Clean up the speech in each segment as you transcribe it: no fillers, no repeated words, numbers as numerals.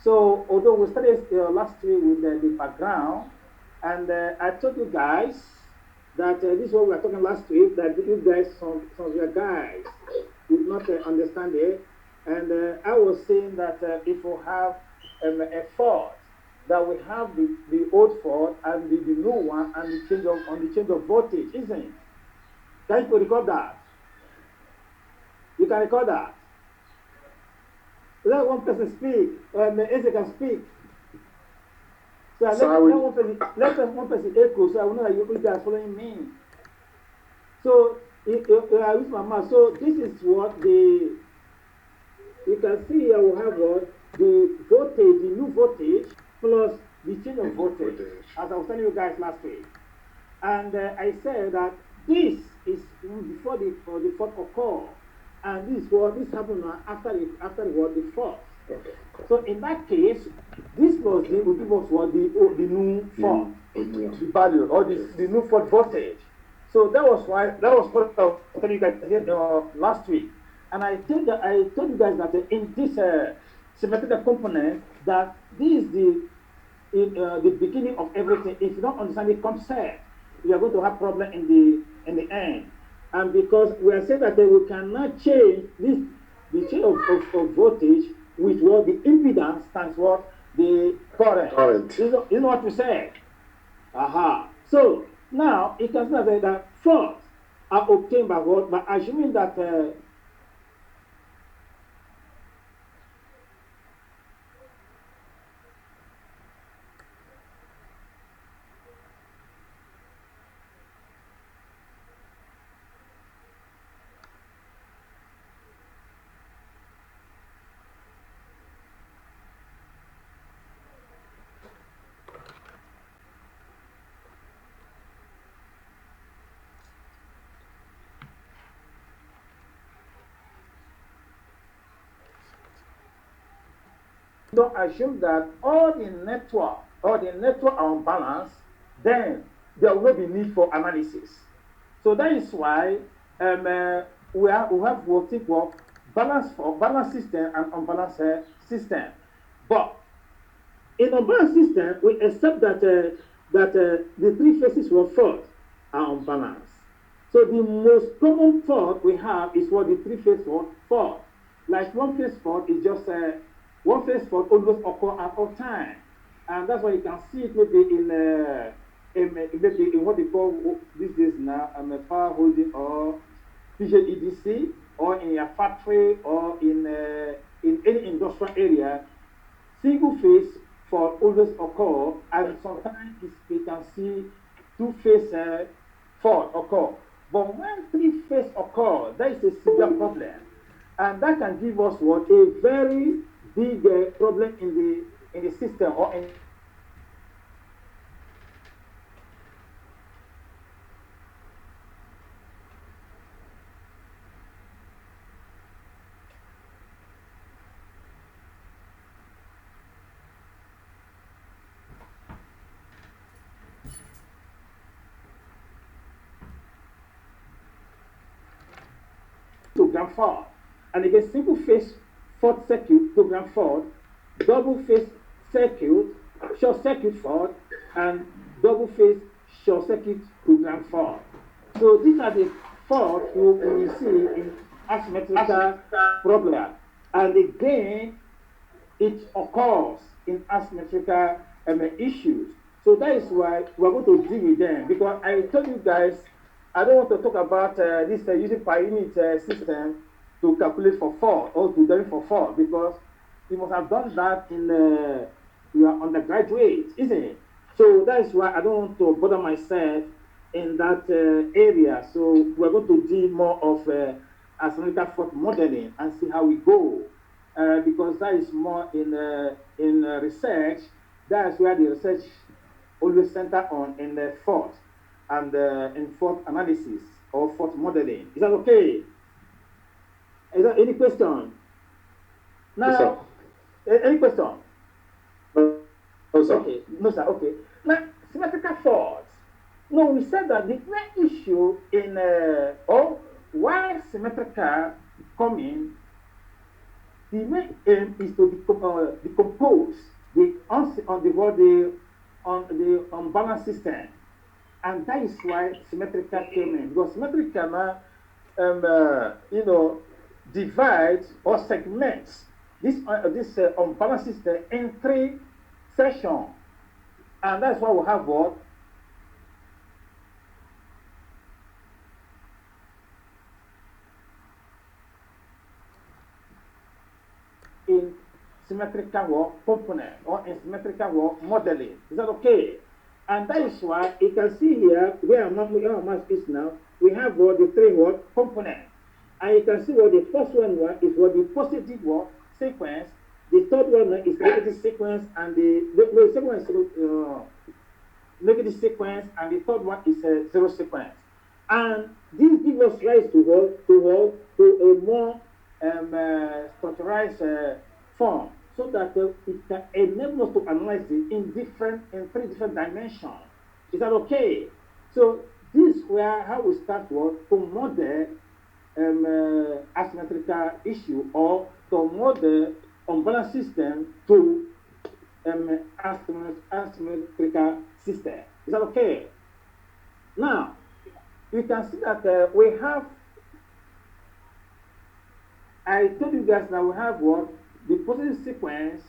So although we started last week with the background, and I told you guys that this is what we were talking last week, that you guys, some of your guys did not understand it. And I was saying that if we have a fault, that we have the old fault and the new one and the change of on the change of voltage, isn't it? Can you record that? You can record that. Let one person speak, and Eze can speak. So let one person echo, so I will know that you guys are following me. So I use my mouth. So this is what the you can see here. We have what the voltage, the new voltage plus the change of voltage, as I was telling you guys last week. And I said that this is before the fault occur, and this happened after what the fault. Okay. So in that case, this plus D will give us what the new fault, the value or the new fault voltage. So that was what I was telling you guys last week, and I told you guys that in this symmetrical component that this is the beginning of everything. If you don't understand the concept, you are going to have problem in the end. And because we are saying that we cannot change the change of voltage with what the impedance times what the current. You know what we said? Aha. So now it can say that force are obtained by what? By assuming that don't assume that all the network are unbalanced, then there will be need for analysis. So that is why we have what we call balance system and unbalanced system. But in unbalanced system, we accept that the three phases of fault are unbalanced. So the most common fault we have is what the three-phase fault. Like one phase fault is just one phase fault always occur at all time, and that's why you can see it maybe in what they call these days now a power holding or PJEDC, or in a factory or in any industrial area. Single phase fault always occur, and sometimes we can see two-phase fault occur. But when three-phase occur, that is a severe problem, and that can give us what a very big problem in the system or in program fault. And again, single phase fault circuit program fault, double phase circuit short circuit fault, and double phase short circuit program fault. So these are the faults you will see in asymmetrical problem. And again, it occurs in asymmetrical issues. So that is why we're going to deal with them. Because I told you guys, I don't want to talk about this using per unit system to calculate for fault or to derive for fault, because you must have done that in your undergraduate, isn't it? So that is why I don't want to bother myself in that area. So we're going to do more of asymmetrical fault modeling and see how we go, because that is more in research. That is where the research always center on in the fault and in fault analysis or fault modeling. Is that okay? Is there any question? Now, yes, any question? No, sir. Okay, no, sir. Okay. Now, symmetrical faults. No, we said that the main issue in or why symmetrical come in. the main aim is to decompose the on the what the unbalanced system, and that is why symmetrical came in, because symmetrical now divide or segments this unbalanced system in three sections, and that's why we have what in symmetrical work component or in symmetrical work modeling. Is that okay? And that is why you can see here where our mass is now. We have what the three what components, and you can see what the first one is what the positive what sequence. The third one is negative sequence, and the second one is negative sequence, and the third one is zero sequence. And this gives us rise to a more structurized form, so that it can enable us to analyze it in three different dimensions. Is that okay? So this is where how we start to model asymmetrical issue, or to model unbalanced system to asymmetrical system. Is that okay? Now you can see that we have. I told you guys now we have what the positive sequence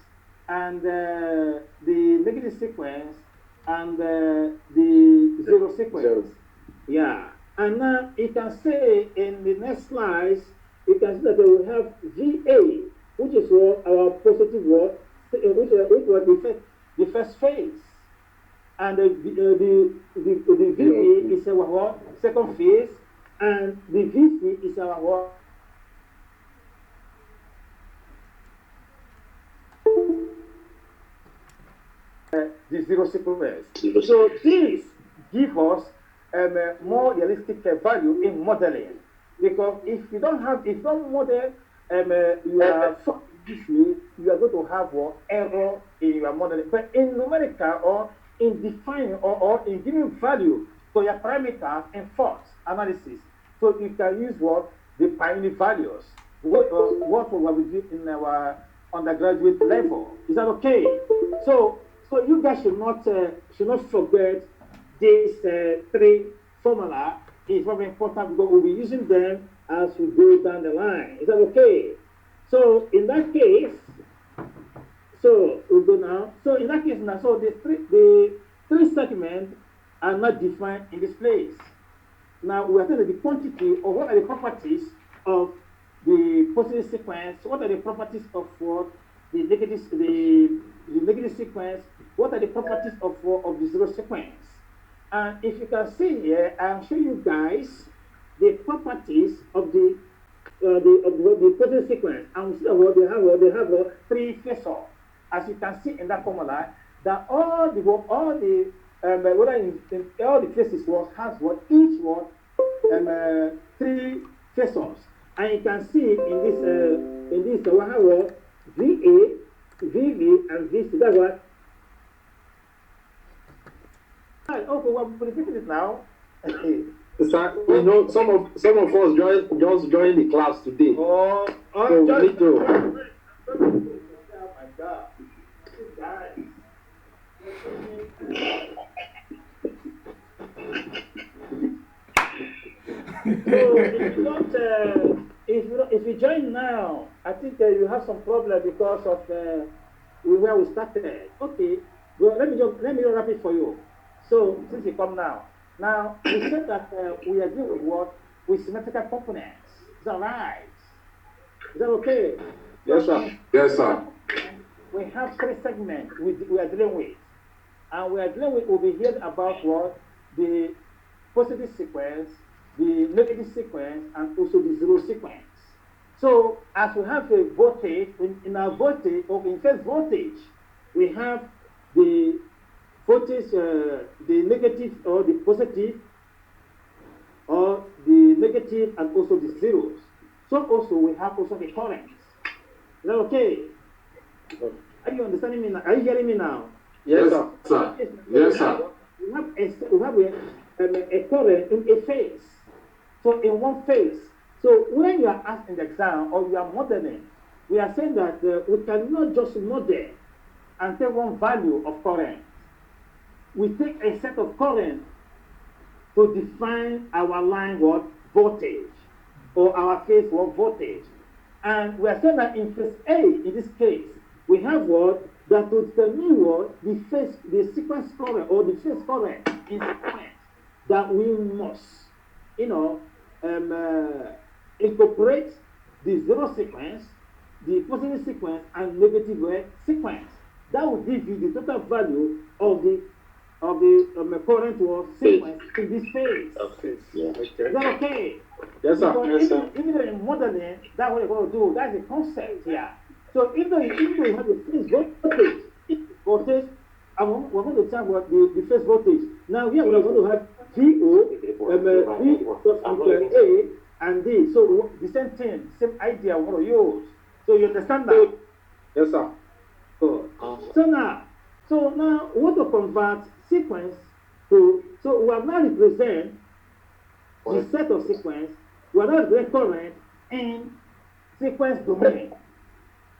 and the negative sequence and the zero sequence. Zero. Yeah. And now you can say in the next slides, you can see that we have VA, which is what our positive word, which was the first phase. And the VA is our what? Second phase, and the VC is our what? The zero sequence. So this gives us more realistic value in modeling, because if you don't model your this way, you are going to have error in your modeling. But in numerical or in defining or in giving value to your parameters in fault analysis, so you can use the binary values, what we did in our undergraduate level. Is that okay? So you guys should not forget these three formula. Is very important, because we'll be using them as we go down the line. Is that okay? So in that case, so we'll go now. So in that case now, so the three segments are not defined in this place. Now we are telling the quantity, or what are the properties of the positive sequence, what are the properties of what the negative sequence, what are the properties of the zero sequence. And if you can see here, I'll show you guys the properties of the positive sequence. And we see that they have three phases. As you can see in that formula, that all the whether in all the phases has each three phases. And you can see in this we have VA, VV, and VC. That's what. Okay, we're repeating it now. Sir, you know, some of us just joined the class today. So we need to. Oh my God, this guy. So if you join now, I think you have some problem because of where we started. Okay, well let me wrap it for you. So since you come now we said that we are dealing with symmetrical components. Is that right? Is that okay? Yes, sir. Yes, sir. We have three segments we are dealing with, and we'll be hearing about the positive sequence, the negative sequence, and also the zero sequence. So as we have a voltage in our voltage, or in first voltage, we have the voltage, the negative or the positive, or the negative and also the zeros. So also we have also the currents. Is that okay? Are you understanding me now? Are you hearing me now? Yes, sir. Yes, sir. We have a current in a phase. So in one phase. So when you are asked in the exam or you are modeling we are saying that we cannot just model and take one value of current. We take a set of current to define our line what voltage or our phase what voltage. And we are saying that in phase A, in this case, we have what that to determine what the sequence current or the phase current in sequence that we must, incorporate the zero sequence, the positive sequence, and negative sequence. That will give you the total value of the current was sequence in this phase. Okay. Yeah. Okay. Is that okay? Yes, sir. Because Yes, sir. even in modeling, that's what you're going to do. That's the concept here. So even though you have the phase voltage, and we're going to talk about the phase voltage. Now here we're going to have V A and D. So the same thing, same idea we're going to use. So you understand that? Yes, sir. Good. So now we want to convert sequence to, so we have now represent the set of sequence, we are now represent current in sequence domain.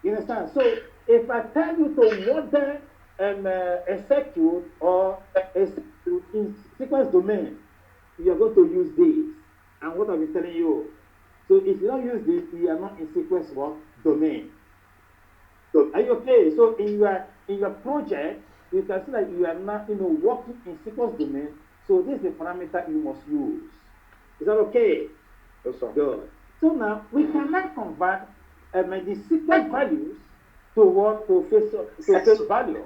You understand? So if I tell you to model a circuit or a circuit in sequence domain, you are going to use this. And what I've been telling you. So if you don't use this, you are not in sequence what domain. So are you okay? So in your project, you can see that you are not working in sequence domain. So this is the parameter you must use. Is that okay? Yes, sir. Good. So now we cannot convert the sequence values to what to face value.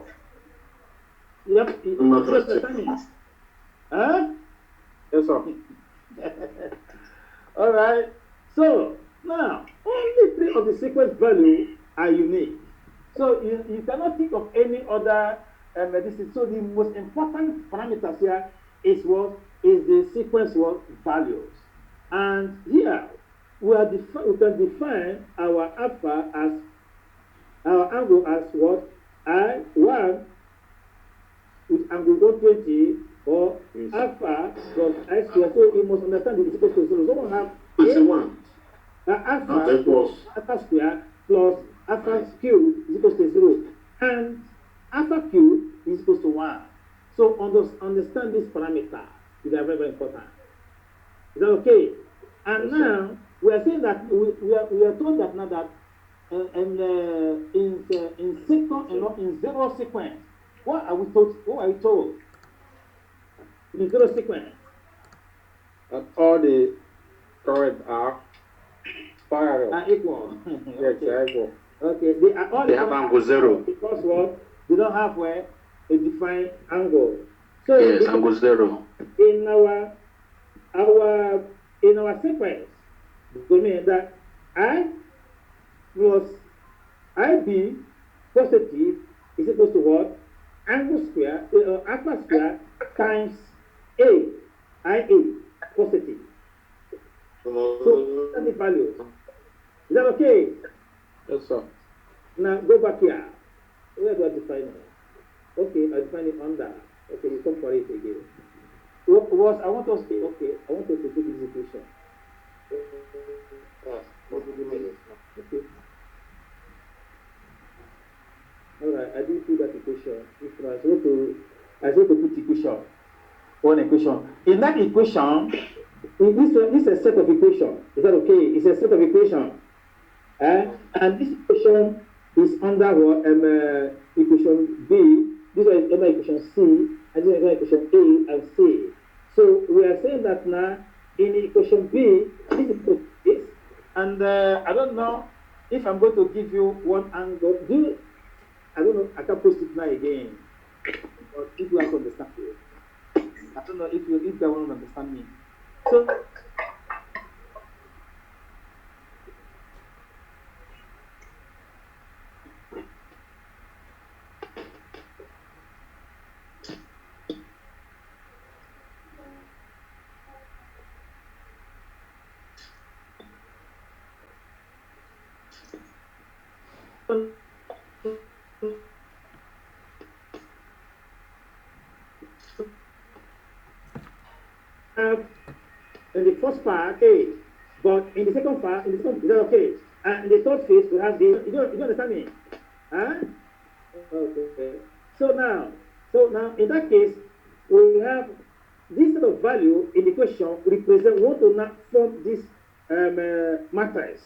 You understand me? Huh? Yes, sir. All right. So now only 3 of the sequence value are unique. So you cannot think of any other medicine. So the most important parameters here is the sequence values. And here we can define our alpha as our angle as what I1 with angle 120 or alpha plus I square. So you must understand the equal to 0. Someone have alpha square plus alpha cube is equal to 0, and alpha cube is equal to 1. So understand this parameter. These are very, very important. Is that okay? And yes, now we are saying that we are told that now that in second and not in zero sequence. What are we told? What are we told? In zero sequence. That all the current are parallel. Are equal. Yes, they are equal. Okay, they have angle 0. Because what? They don't have a defined angle. So yes, angle 0. In our sequence, we mean that I plus IB positive is equal to what? Angle square, alpha square times IA positive. So that's the value. Is that okay? Yes, sir. Now go back here. Where do I define it? Okay, I define it under. Okay, you come for it again. I want us to take this equation. Okay. Alright, I didn't put that equation. If I was to put equation. One equation. In that equation, this is a set of equations. Is that okay? It's a set of equations. And this equation is under equation B. This is under equation C, and this is under equation A and C. So we are saying that now in equation B, this is this, and I don't know if I'm going to give you one angle. I don't know. I can't post it now again. But if you have to understand it, I don't know if you want to understand me. So. In the first part, okay, but in the second part, is that okay? And the third phase, we have the, you don't understand me? Huh? Okay. So now, in that case, we have this set of value in the question represent want to not form this matrix.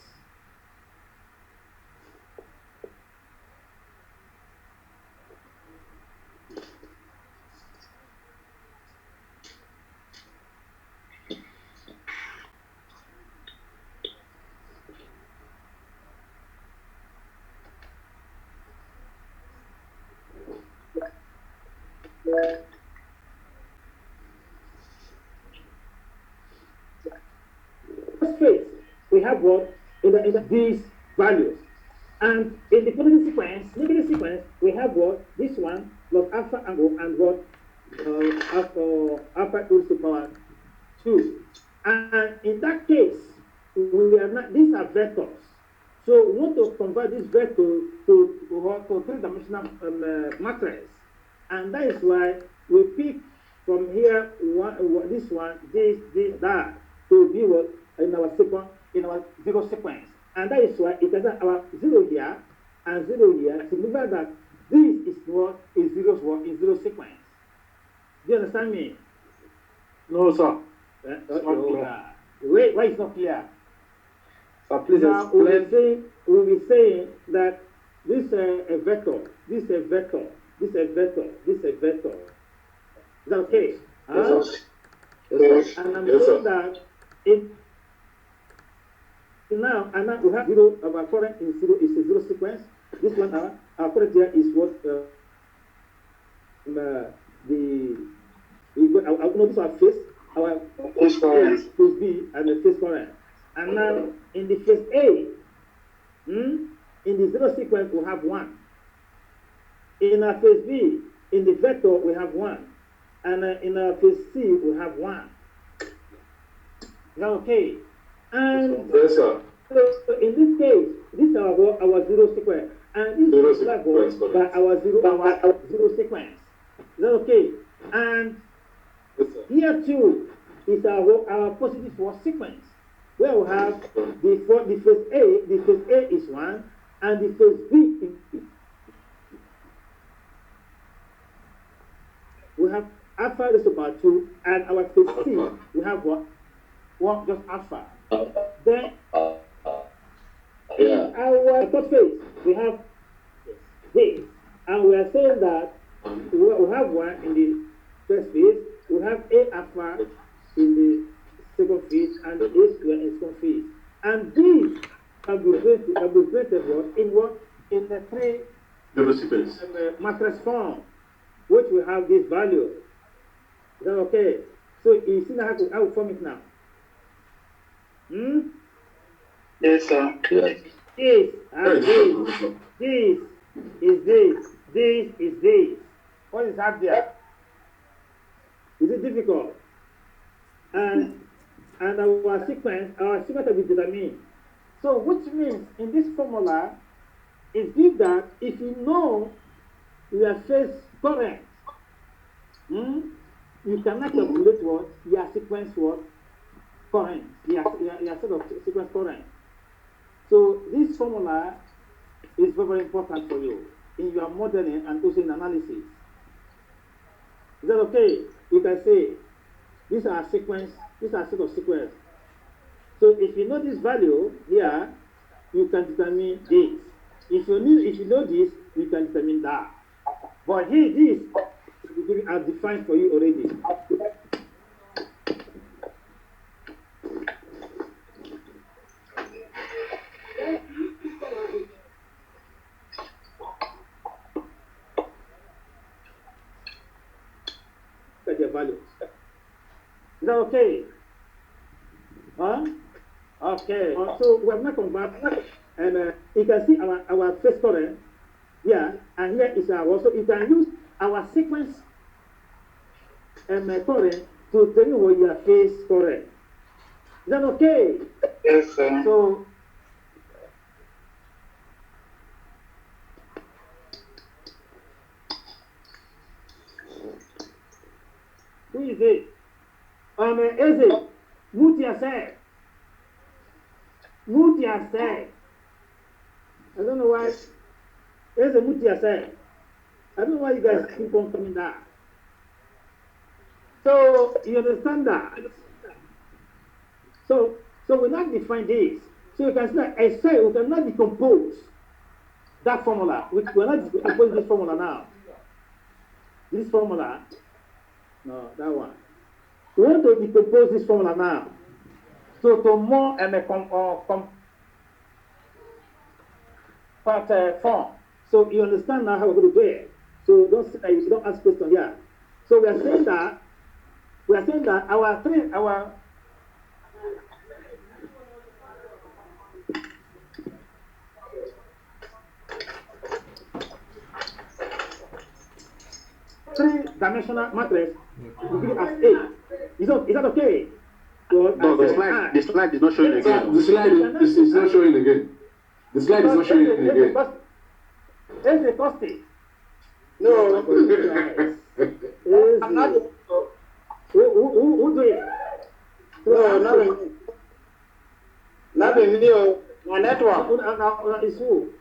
First phase, we have what in these values. And in the negative sequence, we have what? This one plus alpha angle and what? Alpha equals to power 2. And in that case, we are not, these are vectors. So we want to convert this vector to three-dimensional matrix. And that is why we pick from here this one, this, that, to be what in our zero sequence. And that is why it has our 0 here and 0 here. Remember that this is what is zero sequence. Do you understand me? No, sir. Wait, why is not clear? Sir, please now explain. we'll be saying that this is a vector, this is a vector, this is a vector, this is a vector. Is that okay? Yes, sir. Yes, and I'm yes, saying sir. that now we have zero, our current is zero, is a zero sequence. This one, our current here is what this our phase, our Phase current. phase B and the phase current. And now in the phase A, in the zero sequence we have 1. In our phase B, in the vector we have 1, and in our phase C we have 1. Is that okay? And yes, sir. So in this case, this is our zero sequence, and this is like by our zero sequence. Is that okay? And Yes, sir. here too is our positive force sequence, where we have the phase A is 1, and the phase B we have alpha raised to power 2, and our phase C we have what just alpha. Then in our third phase we have this, and we are saying that we have 1 in the first phase, we have A alpha in the second phase, and A square in second phase. And these can be represented in the three Zero sequence. matrix form, which we have this value. Is that okay? So you see how to form it now. Yes, sir. Yes. This and this is this. What is that there? Is it difficult? And our sequence will be determined. So which means in this formula is give that if you know your phase current, you cannot calculate what your sequence current, your set of sequence current. So this formula is very, very important for you in your modeling and also in analysis. Is that okay? You can say these are sequence, these are set of sequence. So if you know this value here, you can determine this. If you know this, you can determine that. But here this are defined for you already. Look at their values. Is that okay? Huh? Okay. So we have not converted, and you can see our phase current here, and here is our. So you can use our sequence current to tell you what your phase current. Is that okay? Yes, sir. So who is it? Eze, mute yourself. Mute yourself. I don't know why. There's a mutia side. I don't know why you guys keep on coming down. So you understand that? So we not define this. So you can see that I say we cannot decompose that formula. We're not decomposing this formula now. This formula, no, that one. We want to decompose this formula now. So to more and a compact form. So you understand now how we're going to do it. So don't ask questions here. So we are saying that our three-dimensional matrix we give it as A. Is that okay? So, no, the slide is not showing again. The slide is not showing again. The slide is not showing again. It's a costing. No. I'm not. Who do it? No, nothing. Nothing new. My network. It's who?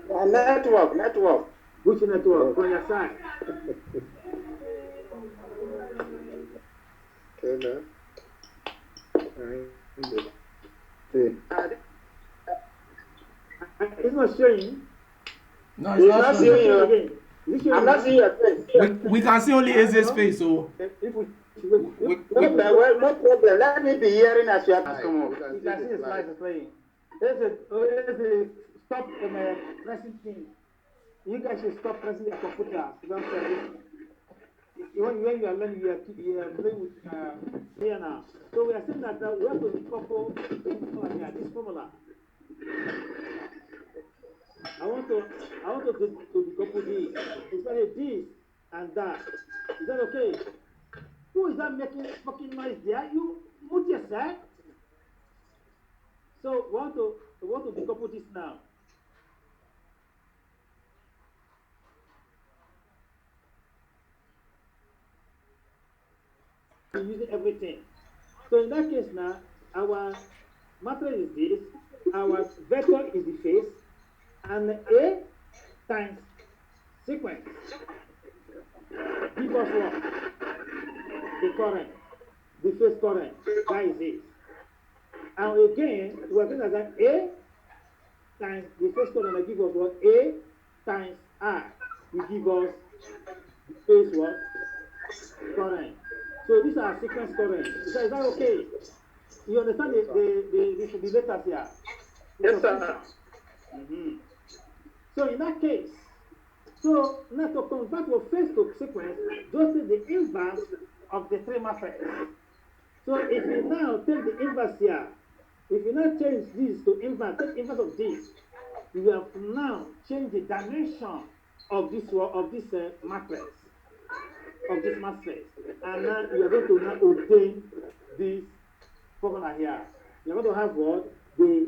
My network. Which network? On your side. Okay, It's not showing. No, it's not showing. Again. I'm not seeing your face. We can see only Eze's face, so. No problem. Let me be hearing as you are. Come on. You can see the slides are playing. There's a stop pressing thing. You guys should stop pressing your computer. Don't say this. When you are learning, you are playing with here now. So we are saying that we have to decouple this formula. I want to decouple this. Especially this and that. Is that okay? Who is that making fucking noise there? You put yourself. So we want to decouple this now. Using everything. So in that case now, our matrix is this, our vector is the face, and A times sequence give us what? The current, the phase current, that is it. And again, we are saying that A times the phase current will give us what? A times R will give us the phase what? Current. So these are sequence current. Is that okay? You understand the letters here? Yes, sir. So in that case, so now to convert your phase to sequence, just take the inverse of the three matrices. So if you now take the inverse here, if you now change this to inverse, take inverse of this, you have now changed the dimension of this matrix. Of this matrix, and now you are going to now obtain this formula here. You are going to have what? The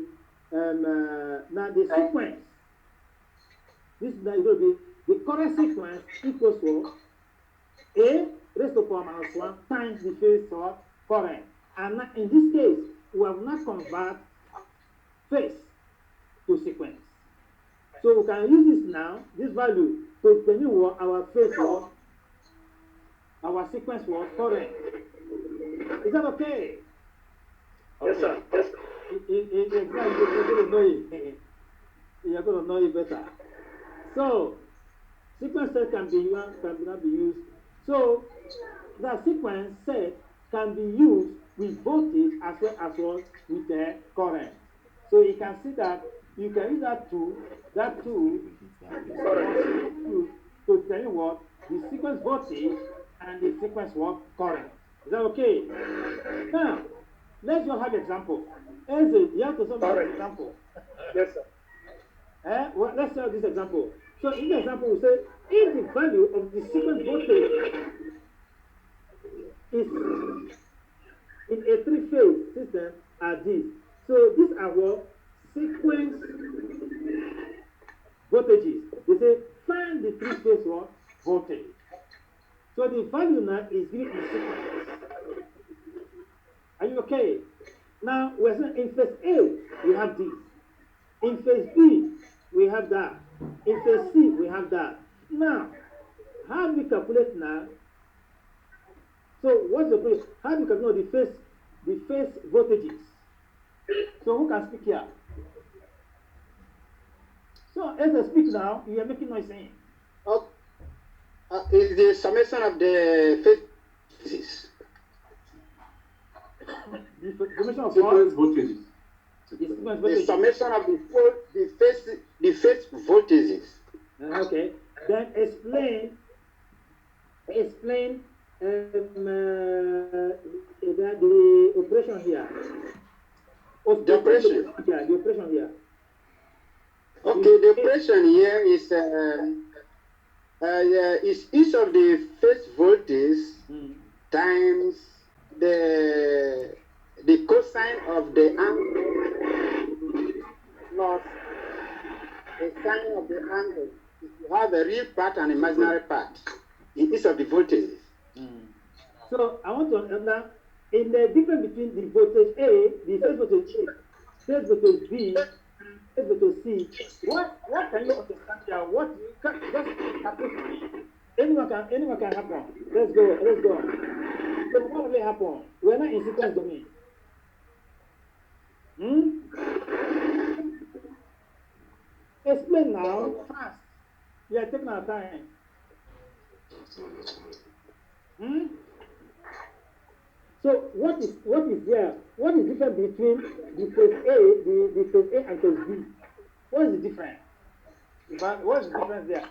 now the sequence. This is going to be the current sequence equals to A raised to power minus 1 times the phase of current. And now in this case, we have now convert phase to sequence. So we can use this now, this value, to determine what our phase was. Our sequence was current. Is that okay? Yes, sir. Yes, sir. You're going to know it better. So, sequence set can not be used. So, the sequence set can be used with voltage as well as what with the current. So you can see that you can use that tool to tell you what the sequence voltage and the sequence what current. Is that okay? Now, let's just have example. You have to solve this example. Yes, sir. Well, let's have this example. So in the example, we say if the value of the sequence voltage is in a three-phase system are these. So these are what sequence voltages. They say find the three-phase what voltage. So the value now is given in sequence. Are you okay? Now we're saying in phase A we have this. In phase B, we have that. In phase C, we have that. Now, how do we calculate now? So what's the point? How do you calculate the phase voltages? So who can speak here? So as I speak now, you are making noise saying. Oh, is the summation of the phases. The summation of Sequence what? voltages. The summation of the phase voltages. Okay. Then explain the operation here. The operation. Yeah, the operation here. Okay, the operation here is each of the phase voltage times the cosine of the angle plus the sine of the angle. You have a real part and imaginary part in each of the voltages. So I want to understand in the difference between the voltage A, the phase voltage A, phase voltage B, phase voltage C. What can you understand here? What you can just happen to me. Anyone can happen. Let's go. So what will happen? We're not in sequence domain. Explain now fast. We are taking our time. So what is there? What is different between the phase A, the phase A and phase B? What is the difference? What is the difference there?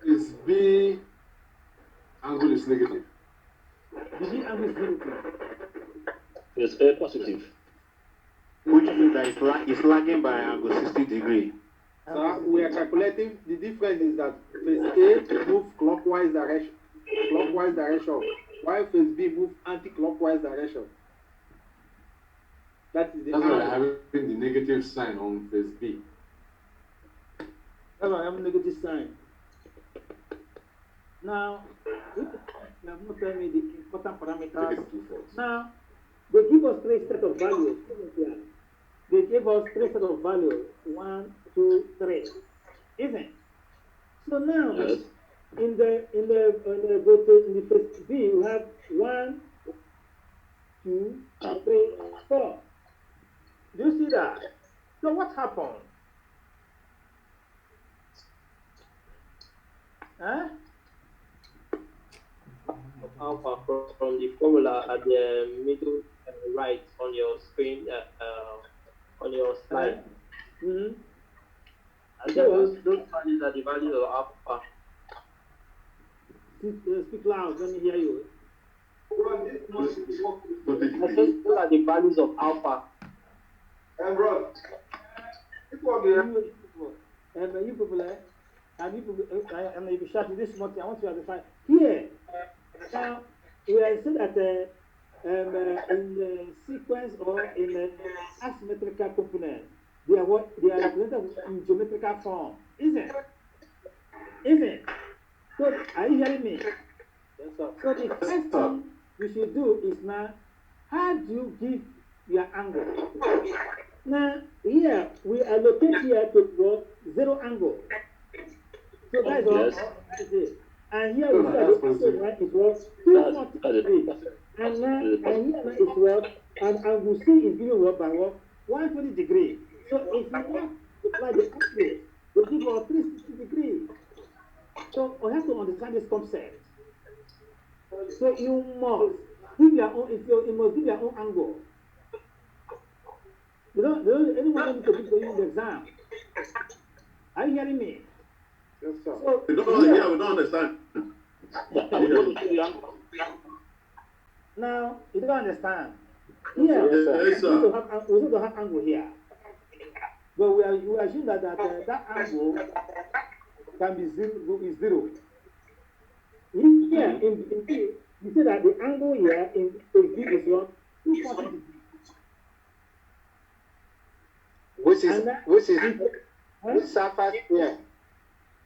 Phase B angle is negative. The B angle is negative. It's A positive. Which means that it's lagging by angle 60 degrees. So we are calculating the difference is that phase A moves clockwise direction, while phase B moves anti-clockwise direction. That is the That's why I'm having the negative sign on phase B. That's why I have a negative sign. Now, you have not told me the important parameters. Now, they give us three sets of values. They give us three sets of values. 1, 2, 3. Isn't it? So now, Yes. in the voltage in the phase B, we have 1, 2, 3, 4. Do you see that? So what happened? Huh? Alpha from the formula at the middle right on your screen, on your slide. Mm-hmm. And then those values are the values of alpha. Speak loud, let me hear you. I think those are the values of alpha. And bro, You people, and you people, and if you shout this month, I want to understand. Here, now, we are saying that in the sequence or in the asymmetrical component, they are represented in geometrical form, isn't it? So, are you hearing me? Yes, sir. So the first thing we should do is now, how do you give your angle? Now, here, we allocate here to what? 0 angle. So that is what? Yes. And here we see that the angle right is what? 240 degrees. And here is what? And angle C is given what by what? 120 degrees. So if you want to apply the angle, we give us 360 degrees. So we have to understand this concept. So you must give your own, you must give your own angle. Anyone need to give you the exam. Are you hearing me? yes, sir. So, We don't understand. now, you don't understand. Here, Yes, sir. we need to have angle here. But we assume that angle can be zero. Here, in B, you see that the angle here in B is what? 240 degrees. Which is alpha square.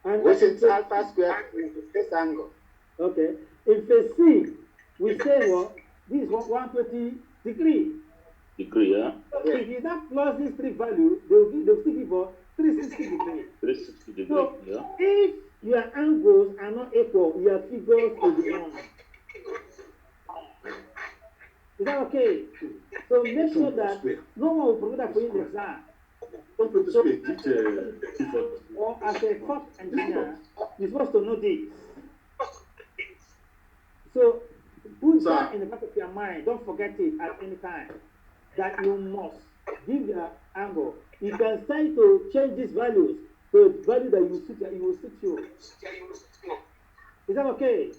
And Which is alpha square in the first angle. Okay. In phase C, we say what? This is 120 degrees. Degree, yeah? So if you now plus these three values, they'll still give us 360 degrees. 360 degree. So Yeah. if your angles are not equal, your figures will be wrong. Is that okay? So make sure that no one will forget that for you in the exam. Don't put the So, speed. Teach or as a top engineer, you're supposed to know this. So put that in the back of your mind. Don't forget it at any time. That you must give the angle. You can start to change these values to the value that you will suit you. Is that okay?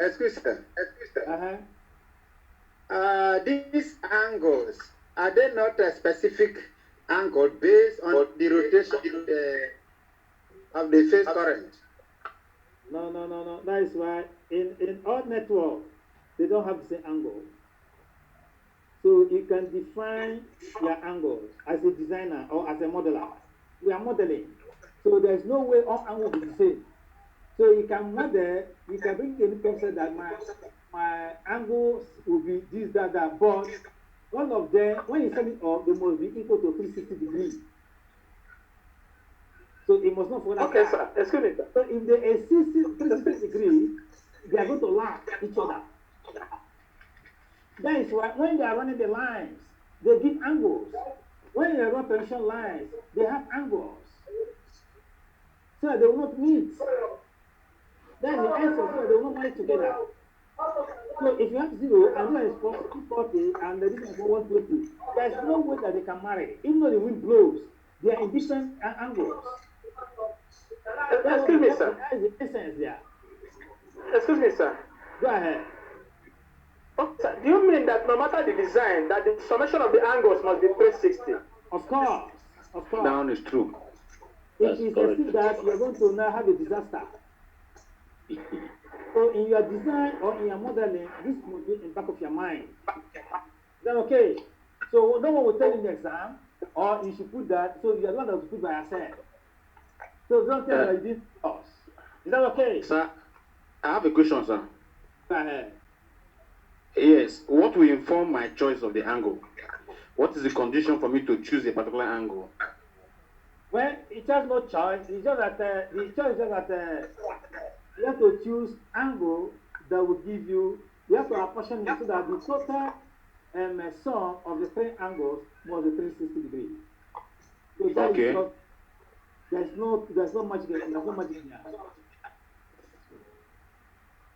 Excuse me. These angles, are they not a specific angle based on the rotation of the phase current? No. That is why in all networks, they don't have the same angle. So you can define your angles as a designer or as a modeler. We are modeling. So there's no way all angles will be the same. So you can model, you can bring a new concept that my angles will be this, that, but one of them, when you set it up, they must be equal to 360 degrees. So it must not forget that. Okay, sir. Excuse me, sir. So if they exceed 360 degrees, they are going to lap each other. That is why when they are running the lines, they give angles. When they run tension lines, they have angles. So they will not meet. That's the answer, so they will not marry together. So if you have 0 and one is 240 and the other is 120, there's no way that they can marry. Even though the wind blows, they are in different angles. Excuse me, sir. That is the essence there. Excuse me, sir. Go ahead. Okay, sir. Do you mean that no matter the design, that the summation of the angles must be 360? Of course. Down is true. If you exceed that, you're going to now have a disaster. So in your design or in your modeling, this must be in the back of your mind. Is that okay? So no one will tell you in the exam, or you should put that, so you're not going to put by yourself. So don't tell like this us. Is that okay? Sir, I have a question, sir. Go ahead. Yes. What will inform my choice of the angle? What is the condition for me to choose a particular angle? Well, it's just no choice. It's just that the choice is just that you have to choose angle that will give you. You have to apportion it so that the total sum of the three angles was the 360 degrees. So that Okay. is not, there's no magic in there.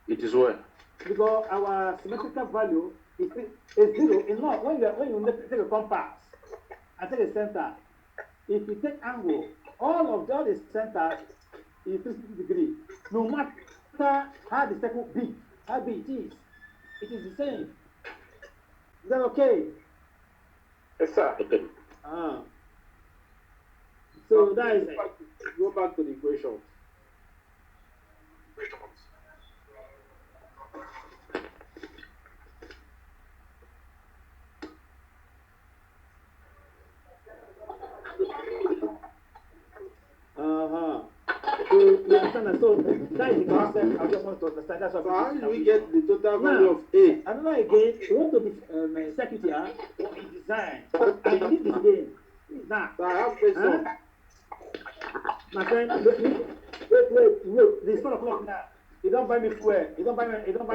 It is well. Because our symmetrical value is 0. It's not when you take a compass and take a center. If you take angle, all the centers is 360 degrees. No matter how the circle big, how big it is the same. Is that okay? Yes, sir. Okay. So that is it. Go back to the equation. So you understand that? So that is the concept I just want to understand. That's what So how do we get the total value of A? Another again, we want to be circuit here in design. And in this game, now. So I have question. My friend, wait. It's 4 o'clock now. You don't buy me fuel. You don't buy me. Don't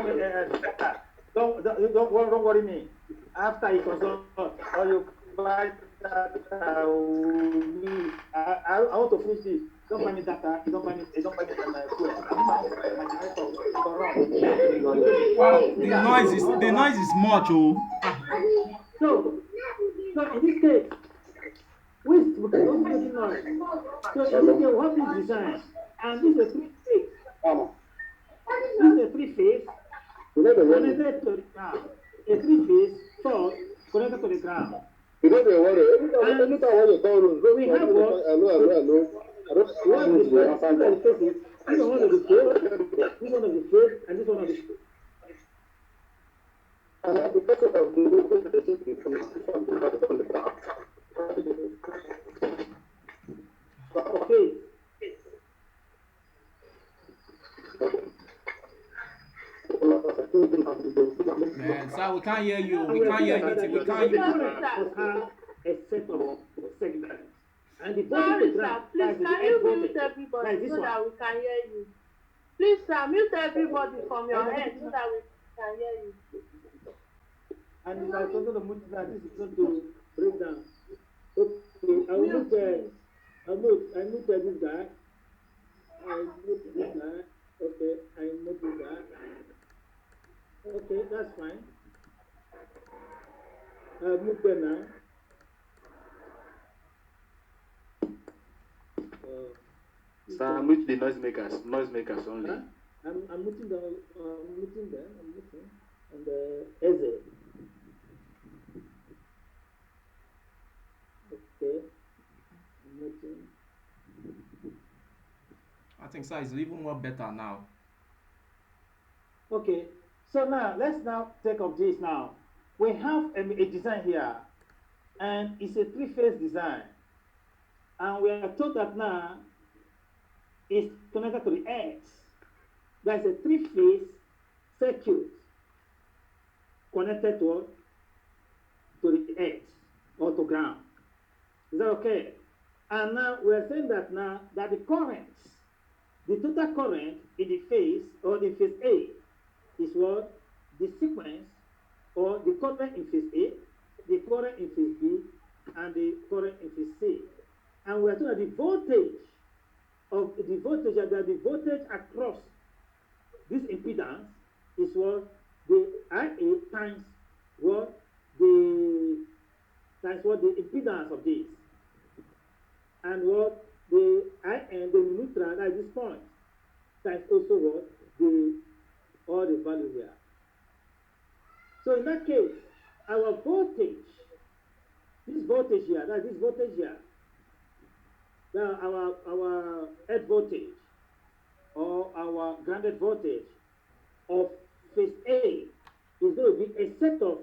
worry me. After you consult or you buy that, I want to finish this. Don't buy me data. You don't buy me fuel. Wow, the noise is much, oh. So in this case, which don't making noise. So in this case, what is design? And this is a 3-phase. This is a 3-phase connected to the ground. A 3-phase source connected to the ground. You know the water. Anytime when you call room, We have what? Hello. We have the phases. This is one of the phase. This one of the phase, and this one of the phase. Okay. Man, sir, we can't hear you. We can't hear anything. We can't hear you. A set of segment. And the Sorry, voltage to sir. ground, Please, that's the can end you voltage. mute everybody That is this so one. that we can hear you? Please, sir, mute everybody from your And end so that we can hear you. and if I continue to move that, this is going to break down. Okay, I'll Mute, move please. I move this guy. I move this guy. Okay, I move this guy. Okay, that's fine. I'll move there now. Sir, mute the noisemakers only. Huh? I'm muting them. I'm muting. And Eze. Okay. I'm muting. I think sir is even more better now. Okay. So now let's now take up this now. We have a design here, and it's a three-phase design, and we are told that now it's connected to the X. There's a three-phase circuit connected to the X or to ground. Is that okay? And now we're saying that now that the currents, the total current in the phase or the phase A is what? The sequence or the current in phase A, the current in phase B, and the current in phase C. And we're told that the voltage across this impedance is what the IA times what the impedance of this, and what the IN, the neutral at this point, times also what all the value here. So in that case, our voltage, this voltage here, our head voltage or our grounded voltage of phase A is going to be a set of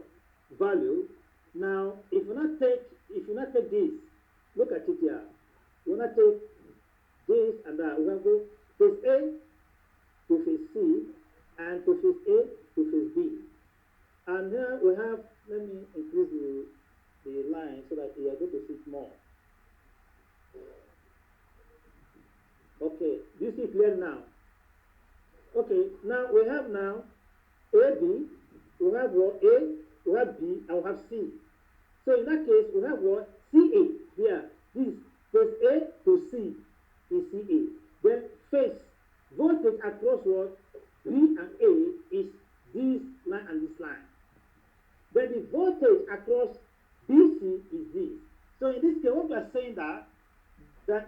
value. Now, if you not take this, look at it here. You not take this and that. We have phase A to phase C and to phase A to phase B. And here we have, let me increase the line so that you are going to see it more. Okay, do you see it clear now? Okay, now we have AB, we have what? A, we have B, and we have C. So in that case, we have what? CA here. This phase A to C is CA. Then phase voltage across what? B and A is this line and this line. Then the voltage across BC is this. So in this case, what we are saying that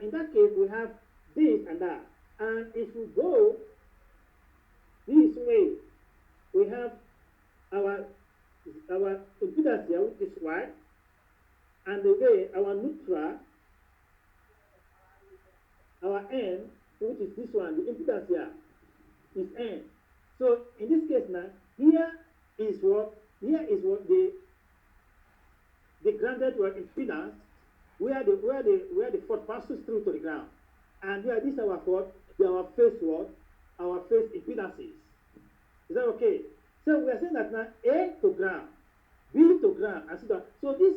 in that case we have this and that. And if we go this way, we have our impedance here, which is Y, and the way our neutral, our N, which is this one, the impedance here is N. So in this case now, here is what the grounded impedance, where the fault passes through to the ground, and here this is our fault, our phase what, our phase impedances. Is that okay? So we are saying that now A to ground, B to ground, and so on. So this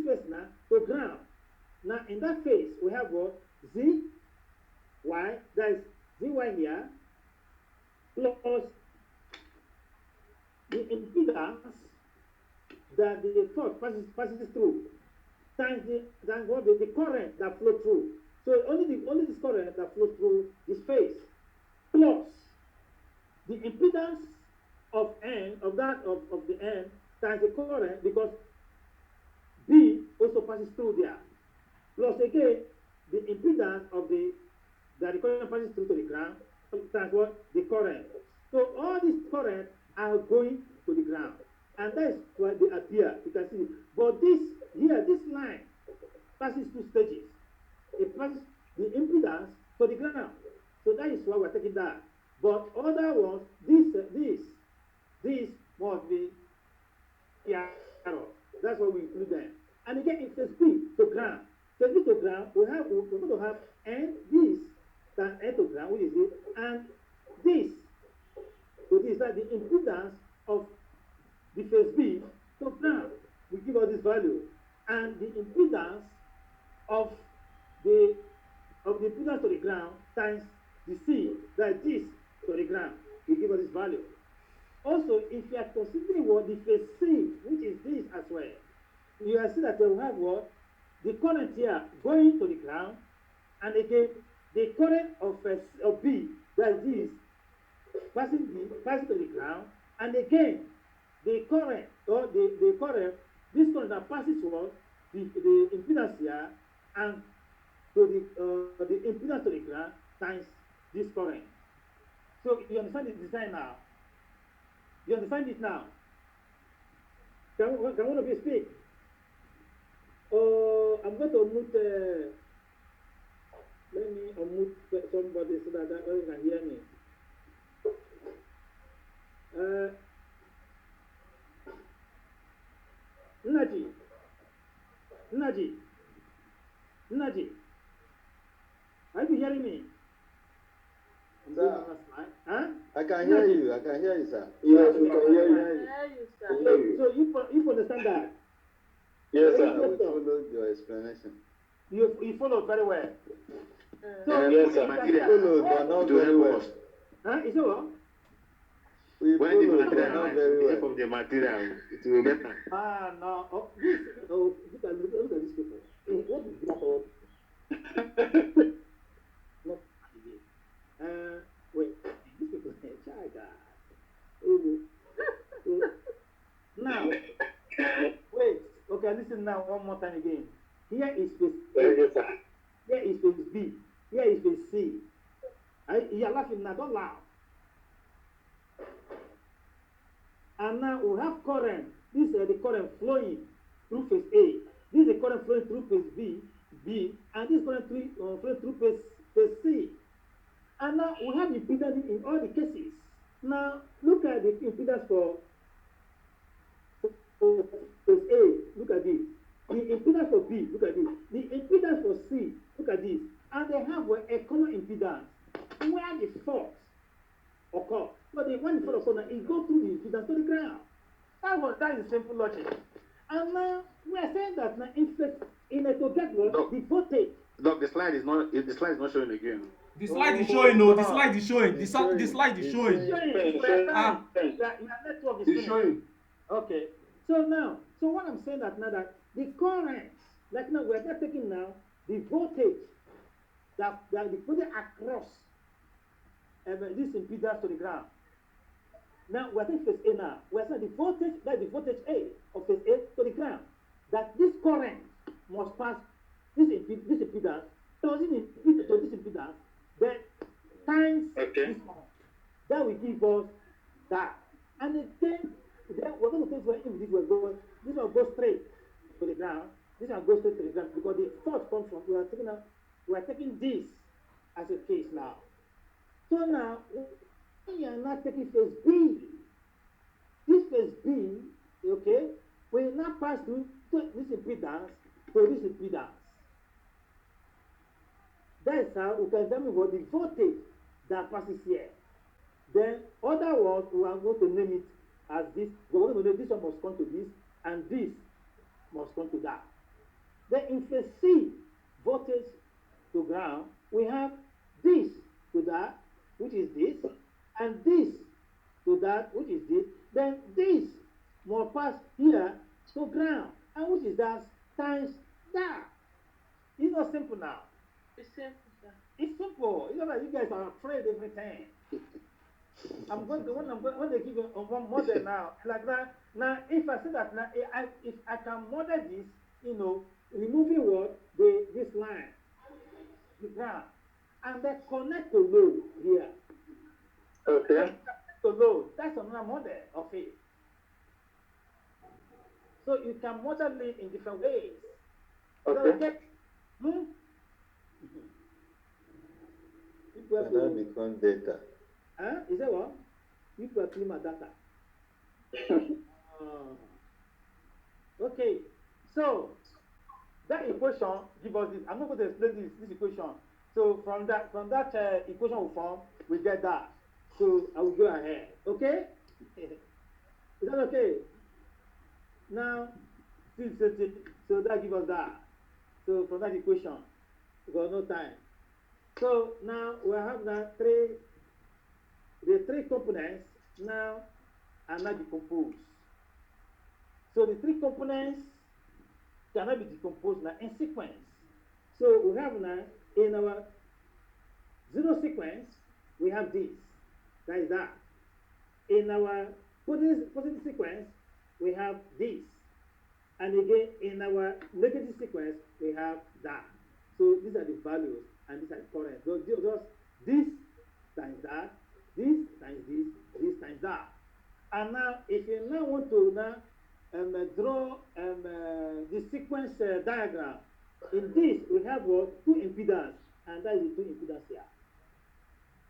phase now to ground. Now in that phase we have what? Z, Y, that is ZY here, plus the impedance that the fault passes through, times the current that flows through. So only this current that flows through this phase, plus the impedance of N of the N times the current, because B also passes through there, plus again the impedance of the current passes through to the ground times what? The current. So all these currents are going to the ground, and that is why they appear. You can see, but this line passes two stages. It passes the impedance to the ground, so that is why we're taking that. But other ones, this must be error. That's why we include them. And again, if phase B to ground, we're going to have N this than N to ground, which is it, and this. So this is that the impedance of the phase B to ground. We give all this value. and the impedance of the impedance to the ground times the C, that is to the ground, will give us this value. Also, if you are considering what the phase C, which is this as well, you will see that we have what? The current here going to the ground, and again, the current of B, that is passing to the ground, and again, the current, or the current, this current that passes what? The impedance here, and to the impedance to the ground times this current. So you understand the design now? You understand it now? Can one of you speak? I'm going to unmute. Let me unmute somebody so that you can hear me. Nnaji, are you hearing me? Sir, huh? I can hear you. I can hear you, sir. Yes, we can hear you. So you understand that? Yes, I sir. will follow your explanation. You follow very well. So, yes, sir. Follow, but not very well. Huh? Is it what? We when follow, the but material not is very the well. help of the material, it will be better. No. Look at these people. What is this called? Not wait. These people, child. Now, wait. Okay, listen now one more time again. Here is phase A. Yes, sir. Here is phase B. Here is phase C. You're laughing now. Don't laugh. And now we have current. This is the current flowing through phase A. This is the current flowing through phase B, and this current flowing through phase C. And now we have impedance in all the cases. Now look at the impedance for phase A. Look at this. The impedance for B. Look at this. The impedance for C. Look at this. And they have a common impedance where the fault occur. But when the fault occurs, it goes through the impedance to the ground. That is simple logic. And now we are saying that now in a to get what the voltage. Doc, the slide is not showing again. The slide is showing, no. The slide is showing. The slide is showing. It's showing. Okay. So what I'm saying that now that the current, like now we're not taking now the voltage that the voltage across this impedance to the ground. Now we're taking phase A now. We're saying the voltage, that's the voltage A of phase A to the ground. That this current must pass this impedance, to this impedance, then times this one. That will give us that. And then we're going to take where this will go. This will go straight to the ground. This will go straight to the ground because the force comes from. We are taking this as a case now. So now we are not taking phase B. This phase B, okay, will now pass through this impedance to this impedance. That's how we can determine what the voltage that passes here. Then other words, we are going to name it as this. We're going to name this one must come to this, and this must come to that. Then in phase C, voltage to ground, we have this to that, which is this, and this to that, which is this. Then this must pass here to ground, and which is that times that. It's not simple now. It's simple, sir. It's simple. You know that you guys are afraid every time. When they give you one model now, like that. Now, if I say that now, if I can model this, removing what this line, the ground, and then connect to load here. Okay. To load, that's another model of it. So you can model it in different ways. Okay. And that becomes data. Is that what? People are clean my data. Okay. So that equation gives us this. I'm not going to explain this equation. So from that equation we form, we get that. So I will go ahead. Okay? Is that okay? Now, since So that gives us that. So from that equation, we got no time. So now we have now the three components now are now decomposed. So the three components cannot be decomposed now in sequence. So we have now in our zero sequence, we have this. That is that. In our positive sequence, we have this. And again, in our negative sequence, we have that. So these are the values, and these are the currents. So just this times that, this times this times that. And now, if you now want to now draw the sequence diagram, in this we have what? Two impedance, and that is the two impedance here.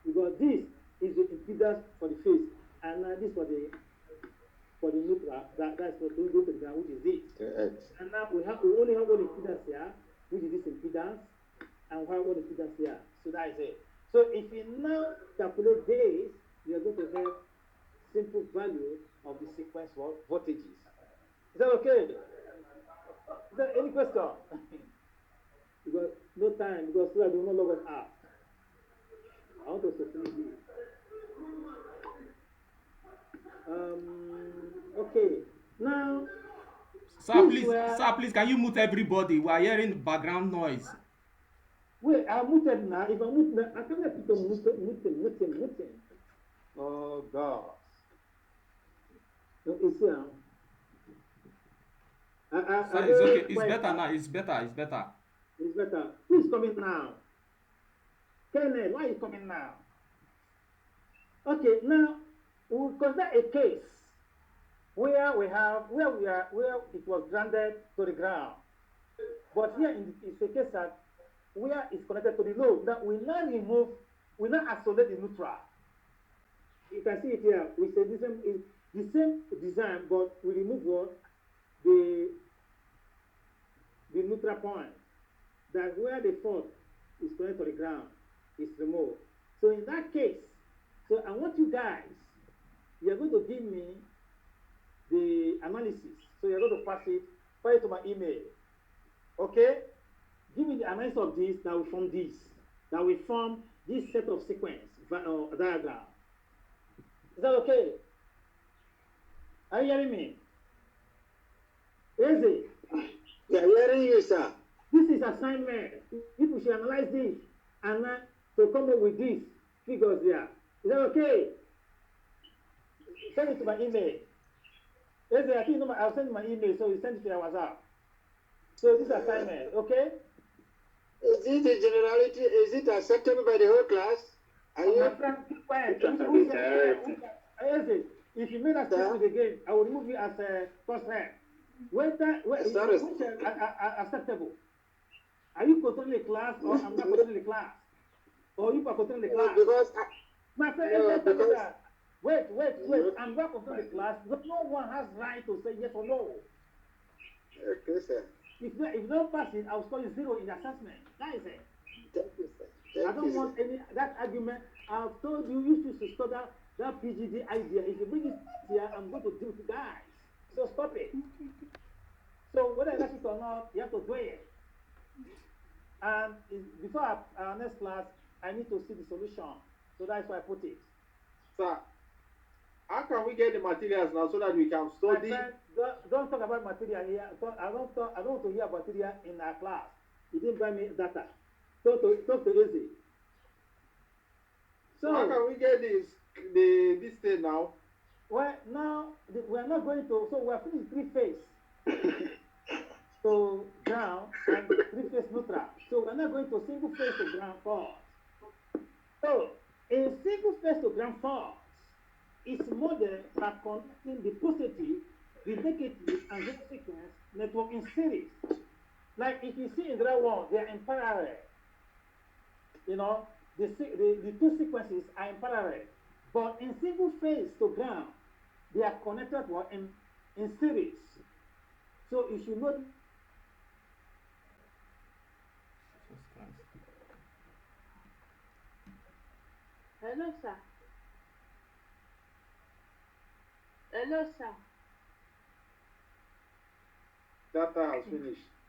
Because this is the impedance for the phase, and this for the neutral. That's for going to the ground, which is this. And now we only have one impedance here, which is this impedance, and we have one impedance here. So that is it. So if you now calculate this, you are going to have simple value of the sequence voltages. Is that okay? Is there any question? Because no time, because so I do not log us out. I want us to finish this. Okay. Now, sir, please, can you mute everybody? We are hearing background noise. Wait, I'm muted now. If I'm muted now, I can't let people mute. Oh, God. No, it's here. Sir, it's okay. It's better now. It's better. It's better. Who's coming now? Kenneth, why are you coming now? Okay, now we'll consider a case where it was grounded to the ground. But here it's a case that where it's connected to the load. Now we now isolate the neutral. You can see it here. We say the same design, but we remove what? The neutral point. That where the fault is connected to the ground is removed. So in that case, so I want you guys, you're going to give me the analysis. So you're going to pass it to my email. Okay? Give me the analysis of this that will form this. That will form this set of sequence diagram. Is that okay? Are you hearing me? Is it? We are hearing you, sir. This is assignment. People should analyze this and to come up with these figures there. Is that okay? Send it to my email. I think I'll send you my email, so you send it to your WhatsApp. So this assignment, okay? Is it a generality? Is it acceptable by the whole class? Are you? My friend, keep quiet. If you made a statement again, I will remove you as a first rep. Which acceptable? Are you controlling the class or I'm not controlling the class? Or you are controlling the class? Because my friend, wait. I'm not controlling the class. No one has right to say yes or no. Okay, sir. If you don't pass it, I'll score you 0 in the assessment. That is it. Thank you, sir. I don't want that argument. I've told you used to study that PGD idea. If you bring it here, I'm going to deal with you guys. So stop it. So whether I like it or not, you have to do it. And before our next class, I need to see the solution. So that's why I put it. Sir, how can we get the materials now so that we can study? My friend, don't talk about material here. I don't want to hear about material in our class. You didn't buy me data. Talk to Easy. So how can we get this thing now? Well, now we are not going to. So we are finished 3-phase. So ground and 3-phase neutral. So we're not going to single phase to ground fault. So in single phase to ground fault, it's model by connecting the positive, the negative, and the sequence network in series. Like if you see in the one, they are in parallel. You know, the two sequences are in parallel. But in single phase to ground, they are connected in series. So you should know. Hello, sir. Hello, sir. Data has finished.